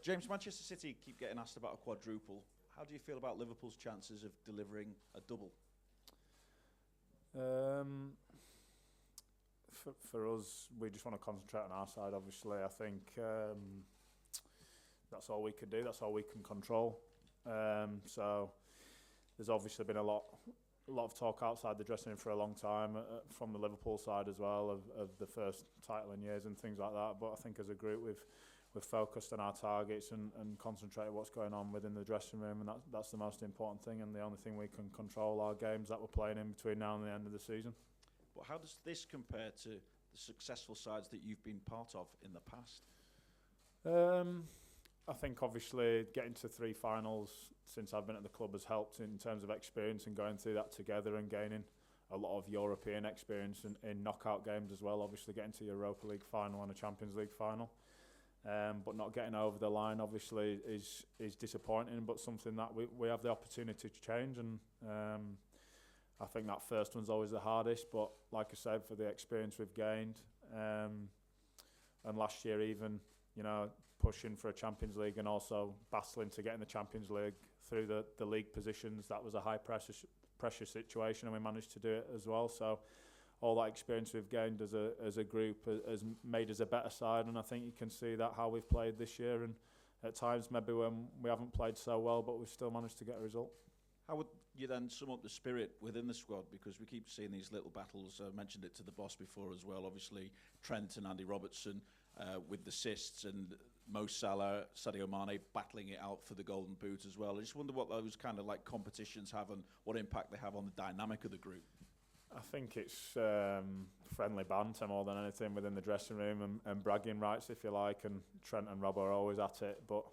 James, Manchester City keep getting asked about a quadruple. How do you feel about Liverpool's chances of delivering a double? For us, we just want to concentrate on our side. Obviously, I think that's all we can do. That's all we can control. So there's obviously been a lot of talk outside the dressing room for a long time from the Liverpool side as well of the first title in years and things like that. But I think as a group we've focused on our targets and concentrated what's going on within the dressing room, and that's the most important thing, and the only thing we can control are games that we're playing in between now and the end of the season. But how does this compare to the successful sides that you've been part of in the past? I think obviously getting to 3 finals since I've been at the club has helped in terms of experience and going through that together and gaining a lot of European experience in knockout games as well. Obviously getting to Europa League final and a Champions League final. But not getting over the line obviously is disappointing, but something that we have the opportunity to change, and I think that first one's always the hardest, but like I said, for the experience we've gained, and last year even, you know, pushing for a Champions League and also battling to get in the Champions League through the league positions, that was a high pressure situation, and we managed to do it as well. So all that experience we've gained as a group has made us a better side, and I think you can see that how we've played this year, and at times maybe when we haven't played so well, but we've still managed to get a result. How would you then sum up the spirit within the squad? Because we keep seeing these little battles. I mentioned it to the boss before as well. Obviously, Trent and Andy Robertson with the assists, and Mo Salah, Sadio Mane battling it out for the Golden Boot as well. I just wonder what those kind of like competitions have and what impact they have on the dynamic of the group. I think it's friendly banter more than anything within the dressing room, and bragging rights, if you like, and Trent and Rob are always at it. But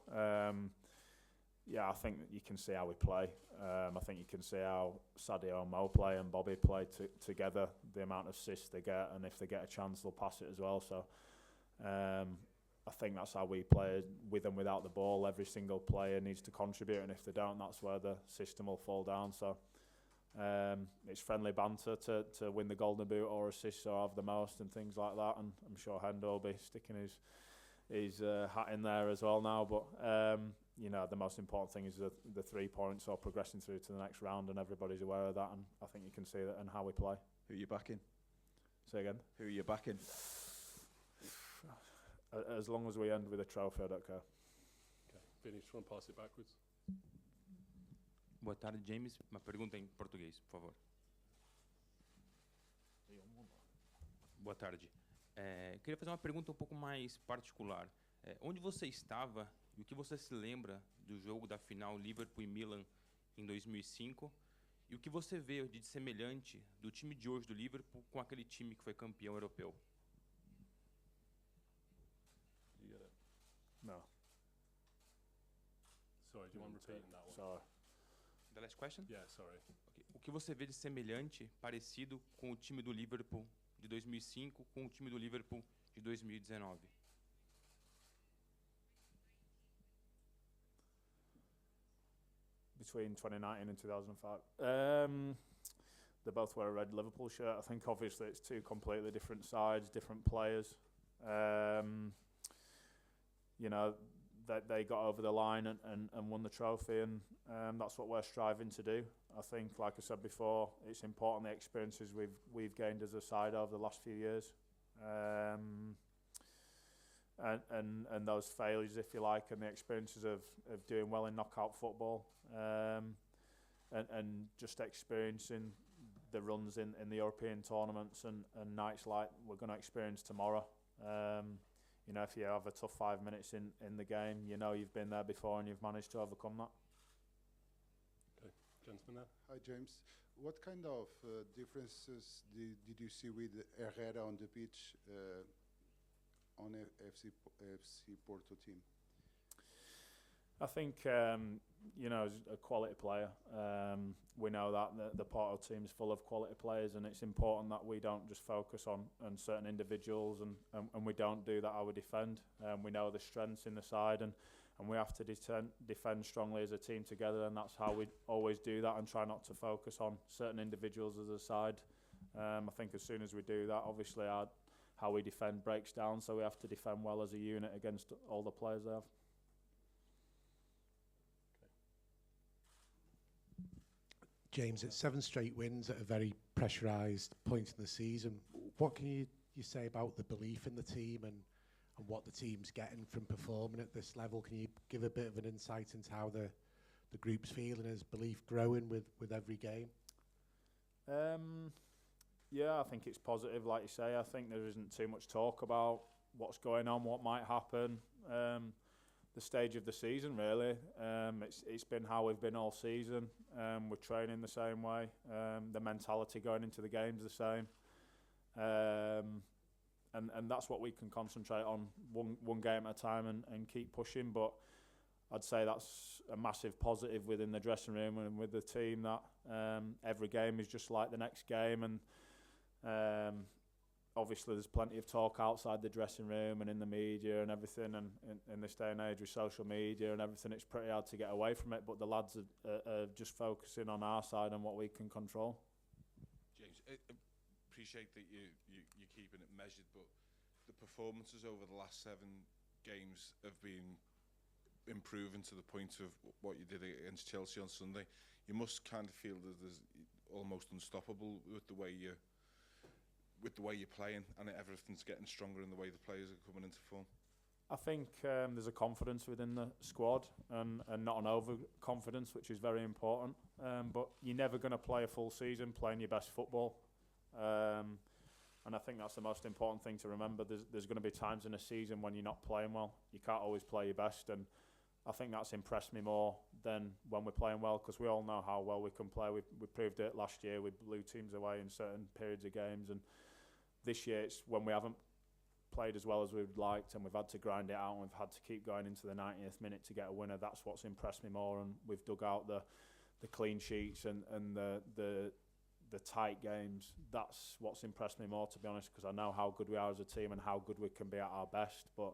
yeah, I think that you can see how we play. I think you can see how Sadio and Mo play and Bobby play together, the amount of assists they get, and if they get a chance, they'll pass it as well. So I think that's how we play, with and without the ball. Every single player needs to contribute, and if they don't, that's where the system will fall down. So it's friendly banter to win the Golden Boot or assists or have the most and things like that. And I'm sure Hendo will be sticking his hat in there as well now. But you know, the most important thing is the 3 points or progressing through to the next round, and everybody's aware of that, and I think you can see that in how we play. Who are you backing? Say again? Who are you backing? As long as we end with a trophy, I don't care. Okay, Vinny, just want to pass it backwards. Boa tarde, James. Uma pergunta em português, por favor. Boa tarde. Queria fazer uma pergunta um pouco mais particular. Onde você estava e o que você se lembra do jogo da final Liverpool e Milan em 2005? E o que você vê de semelhante do time de hoje do Liverpool com aquele time que foi campeão europeu? You get it? No. Sorry, do you want repeating that one? Sorry. The last question? Yeah, sorry. Okay. O que você vê de semelhante, parecido com o time do Liverpool de 2005 com o time do Liverpool de 2019? Between 2019 and 2005. They both wear a red Liverpool shirt. I think obviously it's 2 completely different sides, different players. You know, they got over the line and won the trophy, and that's what we're striving to do. I think, like I said before, it's important the experiences we've gained as a side over the last few years, and those failures, if you like, and the experiences of doing well in knockout football, and just experiencing the runs in the European tournaments and nights like we're going to experience tomorrow. You know, if you have a tough 5 minutes in the game, you know you've been there before and you've managed to overcome that. Okay, gentleman there. Hi, James. What kind of differences did you see with Herrera on the pitch on FC Porto team? I think, you know, as a quality player, we know that the Porto team is full of quality players, and it's important that we don't just focus on certain individuals, and we don't do that how we defend. We know the strengths in the side, and we have to defend strongly as a team together, and that's how we always do that, and try not to focus on certain individuals as a side. I think as soon as we do that, obviously how we defend breaks down, so we have to defend well as a unit against all the players they have. James, it's 7 straight wins at a very pressurised point in the season. What can you say about the belief in the team and what the team's getting from performing at this level? Can you give a bit of an insight into how the group's feeling? Is belief growing with every game? Yeah, I think it's positive, like you say. I think there isn't too much talk about what's going on, what might happen. The stage of the season, really. It's been how we've been all season. We're training the same way. The mentality going into the game's the same. And that's what we can concentrate on, one game at a time and keep pushing. But I'd say that's a massive positive within the dressing room and with the team, that every game is just like the next game. And obviously there's plenty of talk outside the dressing room and in the media and everything, and in this day and age with social media and everything, it's pretty hard to get away from it, but the lads are just focusing on our side and what we can control. James, I appreciate that you're keeping it measured, but the performances over the last 7 games have been improving to the point of what you did against Chelsea on Sunday. You must kind of feel that there's almost unstoppable with the way you're playing, and everything's getting stronger in the way the players are coming into form. I think there's a confidence within the squad and not an overconfidence, which is very important. But you're never going to play a full season playing your best football. And I think that's the most important thing to remember. There's going to be times in a season when you're not playing well. You can't always play your best, and I think that's impressed me more than when we're playing well, because we all know how well we can play. We proved it last year. We blew teams away in certain periods of games, and this year it's when we haven't played as well as we'd liked, and we've had to grind it out, and we've had to keep going into the 90th minute to get a winner. That's what's impressed me more, and we've dug out the clean sheets and the tight games. That's what's impressed me more, to be honest, because I know how good we are as a team and how good we can be at our best. But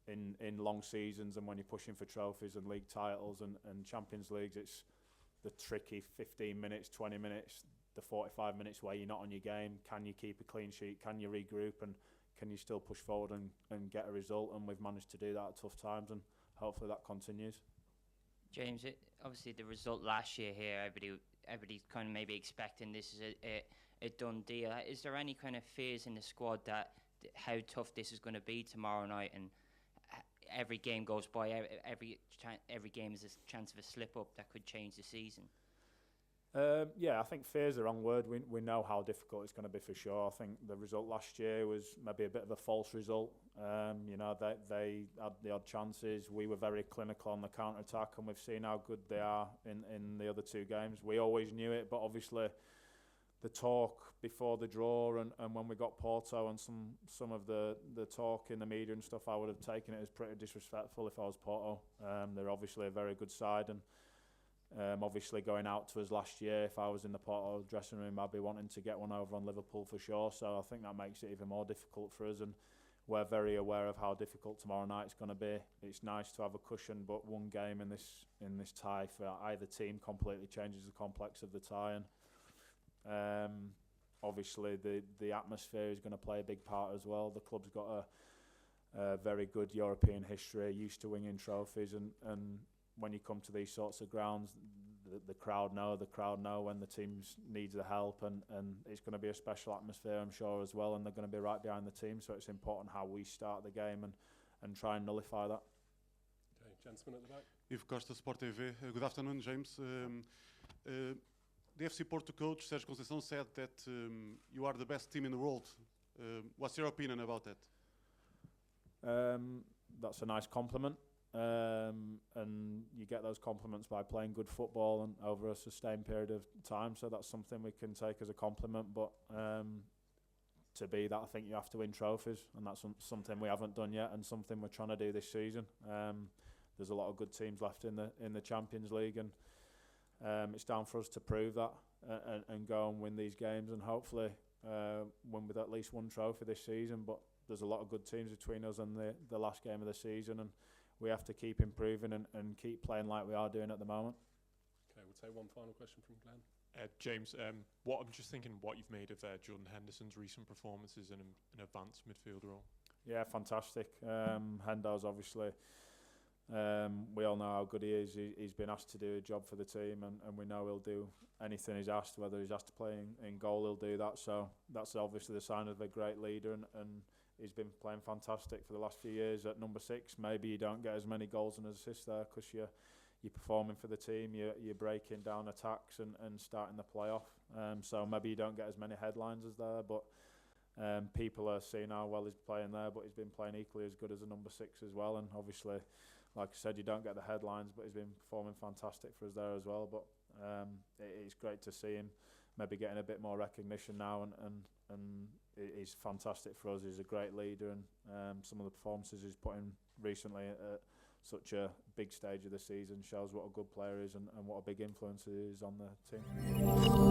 in long seasons, and when you're pushing for trophies and league titles and Champions Leagues, it's the tricky 15 minutes, 20 minutes, the 45 minutes where you're not on your game. Can you keep a clean sheet? Can you regroup? And can you still push forward and get a result? And we've managed to do that at tough times, and hopefully that continues. James, obviously the result last year here, everybody's kind of maybe expecting this is a done deal. Is there any kind of fears in the squad that how tough this is going to be tomorrow night, and every game goes by, every game is a chance of a slip up that could change the season? Yeah, I think fear is the wrong word. We know how difficult it's going to be for sure. I think the result last year was maybe a bit of a false result. They had the odd chances. We were very clinical on the counter-attack, and we've seen how good they are in the other 2 games. We always knew it, but obviously the talk before the draw and when we got Porto and some of the talk in the media and stuff, I would have taken it as pretty disrespectful if I was Porto. They're obviously a very good side, and obviously going out to us last year, if I was in the Porto dressing room, I'd be wanting to get one over on Liverpool for sure. So I think that makes it even more difficult for us, and we're very aware of how difficult tomorrow night's going to be. It's nice to have a cushion, but one game in this tie for either team completely changes the complex of the tie. And obviously the atmosphere is going to play a big part as well. The club's got a very good European history, used to winning trophies, and when you come to these sorts of grounds, the crowd know when the team needs the help, and it's going to be a special atmosphere, I'm sure, as well, and they're going to be right behind the team, so it's important how we start the game and try and nullify that. Okay, gentleman at the back. Ivo Costa, Sport TV. Good afternoon, James. The FC Porto coach, Sérgio Conceição, said that you are the best team in the world. What's your opinion about that? That's a nice compliment. And you get those compliments by playing good football and over a sustained period of time, so that's something we can take as a compliment. But to be that, I think you have to win trophies, and that's something we haven't done yet, and something we're trying to do this season. There's a lot of good teams left in the Champions League, and it's down for us to prove that and go and win these games, and hopefully win with at least one trophy this season. But there's a lot of good teams between us and the last game of the season, and we have to keep improving and keep playing like we are doing at the moment. Okay, we'll take one final question from Glenn. James, I'm just thinking what you've made of Jordan Henderson's recent performances in an advanced midfield role. Yeah, fantastic. Hendo's obviously We all know how good he is. He's been asked to do a job for the team, and we know he'll do anything he's asked. Whether he's asked to play in goal, he'll do that. So that's obviously the sign of a great leader, and he's been playing fantastic for the last few years at number 6. Maybe you don't get as many goals and assists there because you're performing for the team, you're breaking down attacks and starting the play-off. So maybe you don't get as many headlines as there, but people are seeing how well he's playing there, but he's been playing equally as good as a number 6 as well. And obviously, like I said, you don't get the headlines, but he's been performing fantastic for us there as well. But it's great to see him maybe getting a bit more recognition now, and he's fantastic for us. He's a great leader, and some of the performances he's put in recently at such a big stage of the season shows what a good player is and what a big influence he is on the team.